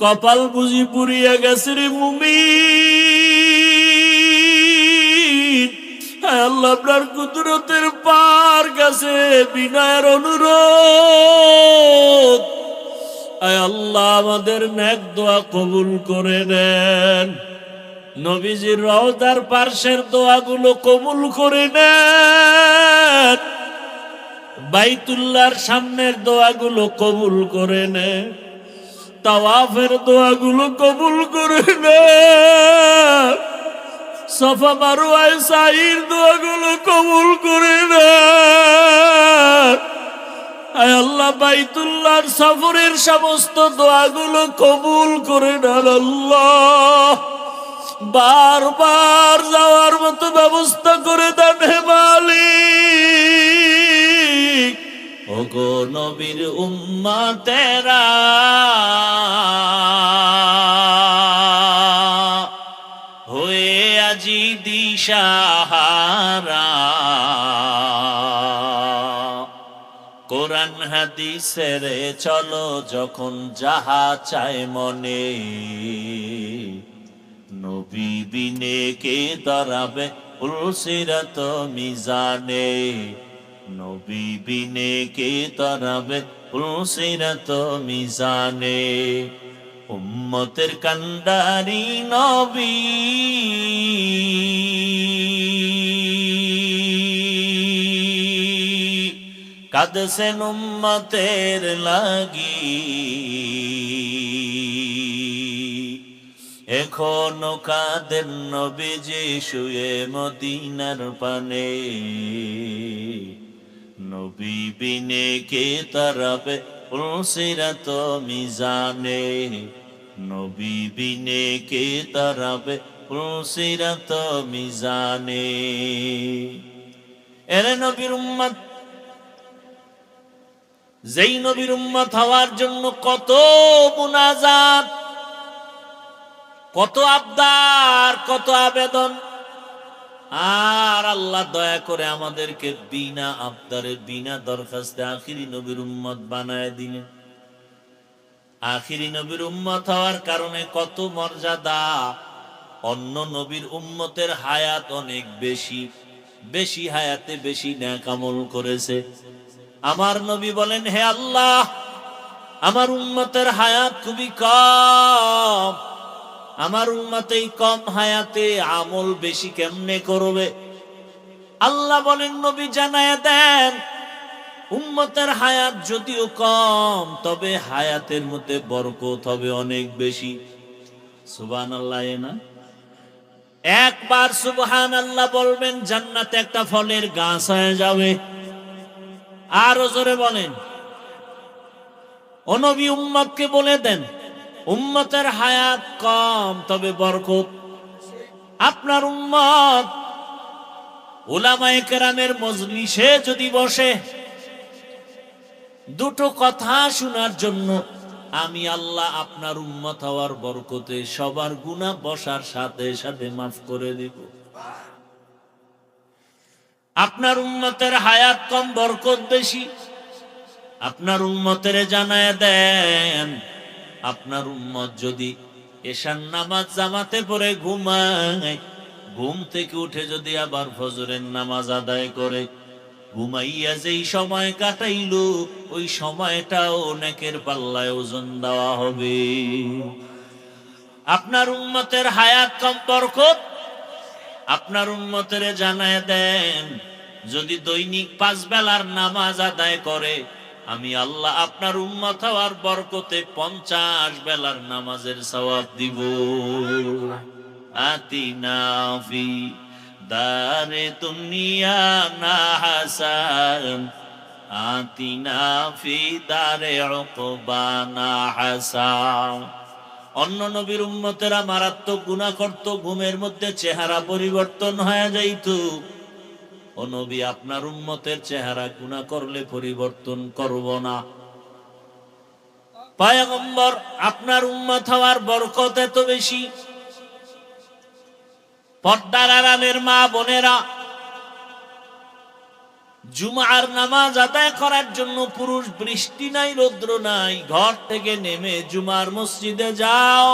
কপাল বুঝি পুড়িয়া গেছে রে মুমিন। হায় আল্লাহ, আপনার কুদরতের পার গেছে বিনয়ের অনুরোধ। হায় আল্লাহ, আমাদের নেক দোয়া কবুল করে নেন। নবীজির রওজার পার্শ্বের দোয়াগুলো কবুল করে নেন। বাইতুল্লাহর সামনের দোয়াগুলো কবুল করে নেন। তাওয়াফের দোয়াগুলো কবুল করে নেন। সাফা মারওয়ায় সাইর দোয়াগুলো কবুল করে নেন। আয় আল্লাহ, বাইতুল্লাহর সফরের সমস্ত দোয়াগুলো কবুল করে নেন। আল্লাহ, বারবার যাওয়ার মতো ব্যবস্থা করে দেন হে মালিক। ওগো নবীর উম্মতেরা, হয়ে আজি দিশাহারা, কোরআন হাদিসের চলো যখন যাহা চায় মনে, নবী বিনে কে দাঁড়াবে পুলসিরাত মিজানে, নবী বিনে কে দাঁড়াবে পুলসিরাত মিজানে। উম্মতের কান্ডারি নবী, কাঁদছেন উম্মতের লাগি, এখনো কাঁদেন নবীজি শুয়ে মদিনার পানে, নবী বিনে কে তারাবে পুলসিরাত মিজানে, নবী বিনে কে তারাবে পুলসিরাত মিজানে। এরে নবীর উম্মত, যেই নবীর উম্মত হওয়ার জন্য কত মুনাজাত, কত আবদার, কত আবেদন, আর আল্লাহ দয়া করে আমাদেরকে বিনা আবদারে বিনা দরখাস্তে আখিরি নবীর উম্মত বানায় দিলেন। আখিরি নবীর উম্মত হওয়ার কারণে কত মর্যাদা। অন্য নবীর উম্মতের হায়াত অনেক বেশি, বেশি হায়াতে বেশি নেক আমল করেছে। আমার নবী বলেন, হে আল্লাহ, আমার উম্মতের হায়াত খুবই কম, আমার উম্মতেই কম হায়াতে আমল বেশি কেমনে করবে? আল্লাহ বলেন, নবী জানায়া দেন, উম্মতের হায়াত যদিও কম, তবে হায়াতের মধ্যে বরকত হবে অনেক বেশি। সুবহানাল্লাহ। না একবার সুবহানাল্লাহ বলবেন, জান্নাতে একটা ফলের গাছ হয়ে যাবে। আরো জোরে বলেন। ও নবী, উম্মতকে বলে দেন, উম্মতের হায়াত কম তবে বরকত। আপনার উম্মত উলামায়ে কেরামের মজলিসে যদি বসে দুটো কথা শোনার জন্য, আমি আল্লাহ আপনার উম্মত হওয়ার বরকতে সবার গুনাহ বসার সাথে সাথে মাফ করে দেব। আপনার উম্মতের হায়াত কম, বরকত বেশি। আপনার উম্মতের জানায় দেন, আপনার উম্মত যদি এশার নামাজ জামাতে পড়ে ঘুমায়, ঘুম থেকে উঠে যদি আবার ফজরের নামাজ আদায় করে, ঘুমাইয়া যেই সময় কাটাইলো ওই সময়টাও নেকের পাল্লায় ওজন দেওয়া হবে। আপনার উম্মতের হায়াত কম, বরকত। আপনার উম্মতের জানায় দেন, যদি দৈনিক 5 বেলার নামাজ আদায় করে, আমি আল্লাহ আপনার উম্মত হওয়ার বরকতে 50 বেলার নামাজের সওয়াব দিব। আতিনা ফি দারে দুনিয়া না হাসান, আতিনা ফি দারে উকবা না হাসান। অন্য নবীর উম্মতেরা মারাত্মক গুনাহ করত, ঘুমের মধ্যে চেহারা পরিবর্তন হয়ে যাইত। ও নবী, আপনার উম্মতের চেহারা গুনাহ করলে পরিবর্তন করব না। পয়গম্বর, আপনার উম্মত হওয়ার বরকত এত বেশি। পর্দার আড়ালের মা বোনেরা, জুমার নামাজ আদায় করার জন্য পুরুষ, বৃষ্টি নাই রৌদ্র নাই, ঘর থেকে নেমে জুমার মসজিদে যাও।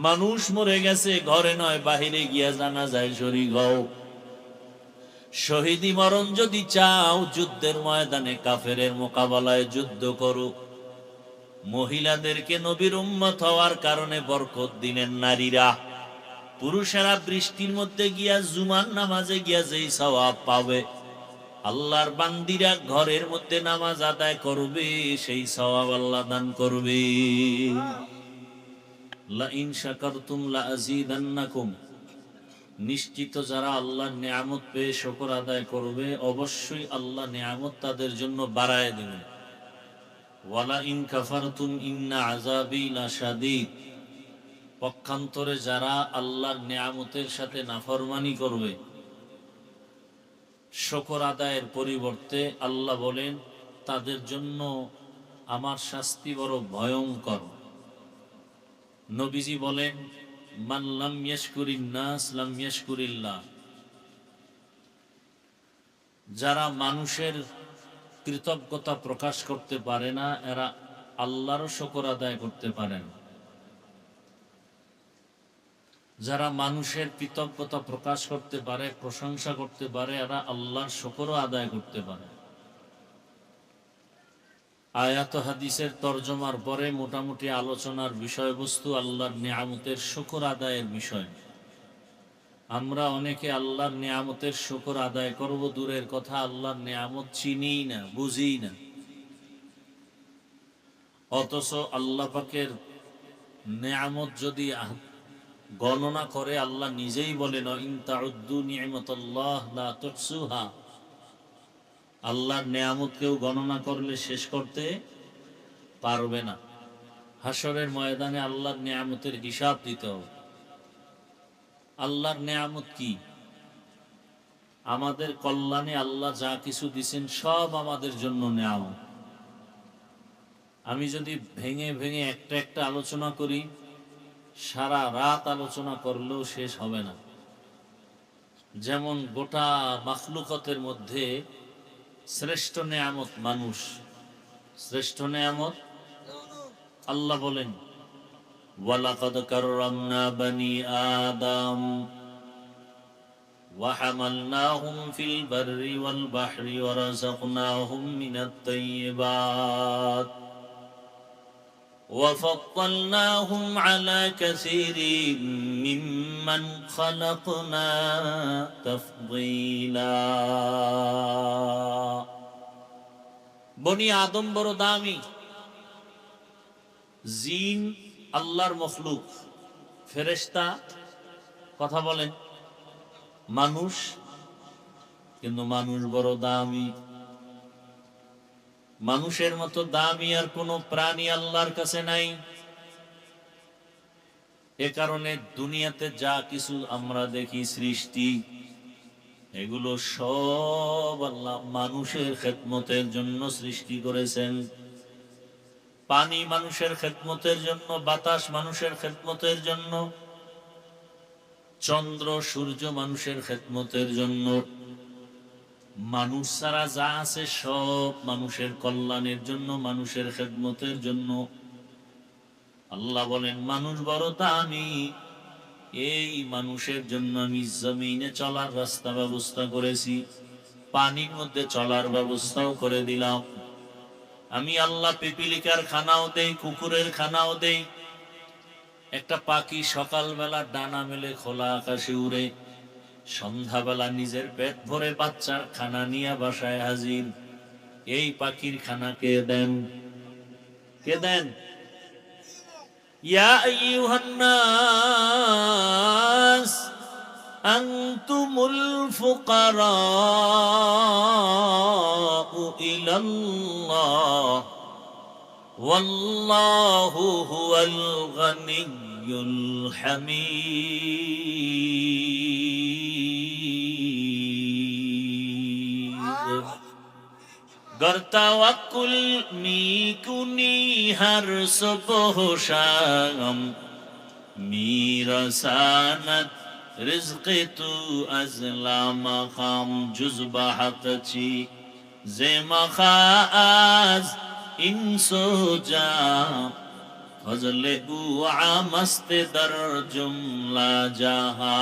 মানুষ মরে গেছে, ঘরে নয় বাহিরে গিয়া জানাজায় শরীক হও। শহীদি মরণ যদি চাও, যুদ্ধের ময়দানে কাফেরের মোকাবেলায় যুদ্ধ করো। মহিলাদেরকে নবীর উম্মত হওয়ার কারণে বরকত দিলেন নারীরা। পুরুষেরা বৃষ্টির মধ্যে গিয়া জুমার নামাজে গিয়া যেই সওয়াব পাবে, আল্লাহর বান্দিরা ঘরের মধ্যে নামাজ আদায় করবে, সেই সওয়াব আল্লাহ দান করবে। লা ইন শাকারতুম লা আযীদান্নাকুম, নিশ্চিত যারা আল্লাহর নিয়ামত পেয়ে শুকর আদায় করবে, অবশ্যই আল্লাহ নিয়ামত তাদের জন্য বাড়ায় দিবেন। ওয়ালা ইন কাফারতুম ইন্না আযাবি লাশাদীদ, পক্ষান্তরে যারা আল্লাহর নিয়ামতের সাথে নাফরমানি করবে, শুকর আদায়ের পরিবর্তে, আল্লাহ বলেন তাদের জন্য আমার শাস্তি বড় ভয়ঙ্কর। নবীজি বলেন, মান লাম ইয়াশকুরিন নাস লাম ইয়াশকুরিল্লাহ, যারা মানুষের কৃতজ্ঞতা প্রকাশ করতে পারে না, এরা আল্লাহরও শুকর আদায় করতে পারে না। যারা মানুষের কৃতজ্ঞতা প্রকাশ করতে পারে, প্রশংসা করতে পারে, এরা আল্লাহর শুকরও আদায় করতে পারে। আয়াত হাদিসের তরজমার পরে মোটামুটি আলোচনার বিষয়বস্তু আল্লাহর নিয়ামতের শুকর আদায়ের বিষয়। আমরা অনেকে আল্লাহর নিয়ামতের শুকর আদায় করব দূরের কথা, আল্লাহর নিয়ামত চিনি না, বুঝি না। অথচ আল্লাহ পাকের নিয়ামত যদি গণনা করে, আল্লাহ নিজেই বলেন ইন তাউদ্দু নি'মাতাল্লাহ লা তুহসুহা, আল্লাহর নিয়ামত কেউ গণনা করলে শেষ করতে পারবে না। হাসরের ময়দানে আল্লাহর নিয়ামতের হিসাব দিতে হবে। আল্লাহর নিয়ামত কি? আমাদের কল্যাণে আল্লাহ যা কিছু দিছেন সব আমাদের জন্য নিয়ামত। আমি যদি ভেঙে ভেঙে একটা একটা আলোচনা করি, সারা রাত আলোচনা করলেও শেষ হবে না। যেমন গোটা মাখলুকতের মধ্যে শ্রেষ্ঠ নিয়ামত মানুষ। শ্রেষ্ঠ নিয়ামত আল্লাহ বলেন, ওয়ালাকাদ কাররামনা বানি আদম ওয়া হামালনাহুম ফিল বাররি ওয়াল বাহরি ওয়া রাযাকনাহুম মিনাত তাইয়্যিবাত ওয়া ফাদ্দালনাহুম আলা কাসীরিন মিম্মান খালাকনা তাফদীলা। বনি আদম বড় দামি। জিন আল্লাহর মখলুক, ফেরেশতা কথা বলেন, মানুষ, কিন্তু মানুষ বড় দামি। মানুষের মতো দামি আর কোন প্রাণী আল্লাহর কাছে নাই। এ কারণে দুনিয়াতে যা কিছু আমরা দেখি সৃষ্টি, এগুলো সব আল্লাহ মানুষের খেদমতের জন্য সৃষ্টি করেছেন। পানি মানুষের খেদমতের জন্য, বাতাস মানুষের খেদমতের জন্য, চন্দ্র সূর্য মানুষের খেদমতের জন্য। মানুষ ছাড়া যা আছে সব মানুষের কল্যাণের জন্য, মানুষের খেদমতের জন্য। আল্লাহ বলেন মানুষ বড় দামি, এই মানুষের জন্য আমি জমিনে চলার রাস্তা ব্যবস্থা করেছি, পানির মধ্যে চলার ব্যবস্থাও করে দিলাম। আমি আল্লাহ পিপিলিকার খানাও দেই, কুকুরের খানাও দেই। একটা পাখি সকালবেলা ডানা মেলে খোলা আকাশে উড়ে, সন্ধ্যাবেলা নিজের পেট ভরে বাচ্চার খানা নিয়ে বাসায় হাজির। এই পাখির খানা কে দেন? কে দেন? ইয়া আইয়ুহান নাস আনতুমুল ফুকারাউ ইলাল্লাহ ওয়াল্লাহু হুয়াল গানিয়্যুল হামিদ। गर तवक्कुल मी कुनी हर सुबह शाम, मी रसानत rizqi tu azlama kham juzba hatachi zema khaz inso ja fazle u amaste dar jumla jaha